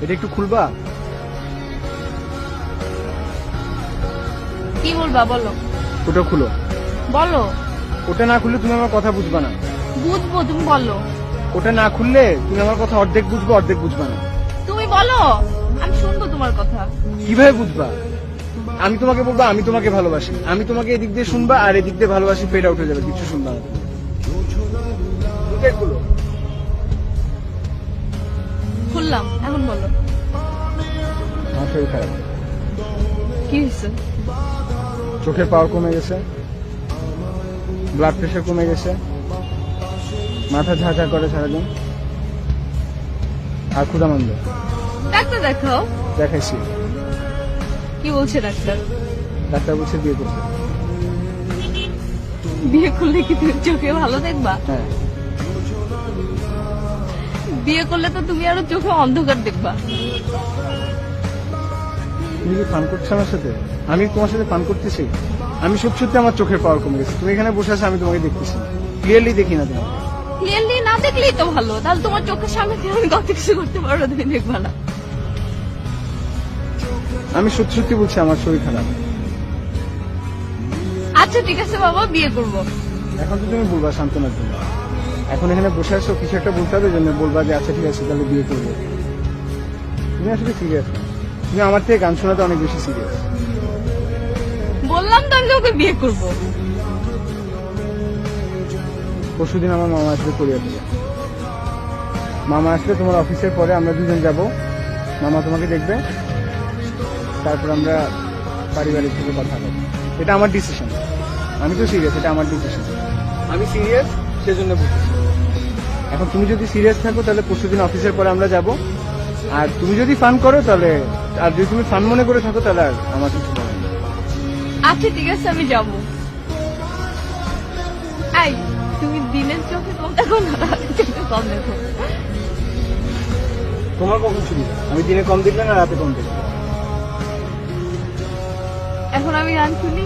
এটা একটু খুলবা? কি বলবা বলো? ওটা খুলো। বলো। ওটা না খুললে তুমি আমার কথা বুঝবা না। বুঝবো, তুমি বলো। ওটা না খুললে তুমি আমার কথা অর্ধেক বুঝবো, অর্ধেক বুঝবা না। তুমি বলো, আমি শুনবো তোমার কথা। কিভাবে বুঝবা? আমি তোমাকে বলবো আমি তোমাকে ভালোবাসি, আমি তোমাকে এদিক দিয়ে শুনবা আর এদিক দিয়ে ভালোবাসি ফেড আউট হয়ে যাবে, কিছু শুনবা না। দুটাই খুলো। খুললাম, এখন বলো। আমার শরীর খারাপ, কি হয়েছে? চোখের পাওয়ার কমে গেছে, ব্লাড প্রেশার কমে গেছে, মাথা ঝাঁঝা করে সারাদিন, আর ক্ষুধামন্দ। ডাক্তার দেখাও। দেখাইছি, কি বলছে ডাক্তার? ডাক্তার বলছে বিয়ে করতে। বিয়ে করলে কি তুমি চোখে ভালো দেখবা? হ্যাঁ, বিয়ে করলে তো তুমি আরো চোখে অন্ধকার দেখবা। তুমি কি ফান করছো আমার সাথে? আমি তোমার সাথে ফান করতেছি? আমি সত্যি সত্যি আমার চোখের পাওয়ার কমে গেছে। তুমি এখানে বসে আছো, আমি তোমাকে দেখতেছি, ক্লিয়ারলি দেখি না তোমাকে। ক্লিয়ারলি না দেখলেই তো ভালো, তাহলে তোমার চোখের সামনে থেকে আমি কত কিছু করতে পারবো, তুমি দেখবা না। আমি সত্যি সত্যি বলছি আমার শরীর খারাপ। আচ্ছা ঠিক আছে বাবা, বিয়ে করবো। এখন তো তুমি বলবা সান্ত্বনার জন্য, এখন এখানে বসে আছো, কিছু একটা বলতে হবে জন্য বলবা যে আচ্ছা ঠিক আছে তাহলে বিয়ে করবো। তুমি আসলে সিরিয়াস না, তুমি আমার থেকে গান শোনাতে অনেক বেশি সিরিয়াস। বললাম তো আমি তোমাকে বিয়ে করবো। পরশুদিন আমার মামা আসবে কোরিয়া থেকে। মামা আসলে তোমার অফিসের পরে আমরা দুজন যাব, মামা তোমাকে দেখবে, তারপর আমরা পারিবারিক থেকে কথা বলবো। এটা আমার ডিসিশন, আমি তো সিরিয়াস, এটা আমার ডিসিশন। আমি সিরিয়াস, সেজন্য বলতেছি। এখন তুমি যদি সিরিয়াস থাকো তাহলে পরশুদিন অফিসের পরে আমরা যাব, আর তুমি যদি ফান করো তাহলে, আর যদি তুমি ফান মনে করে থাকো তাহলে আর আমার কিছু বলার নেই। আচ্ছা ঠিক আছে, আমি যাবো। এই, তুমি দিনের চোখে কম দেখো না রাতের চোখে কম দেখো? তোমার কখন ছুটি? আমি দিনে কম দেখলে না রাতে কম দেখলে? এখন আমি গান শুনি।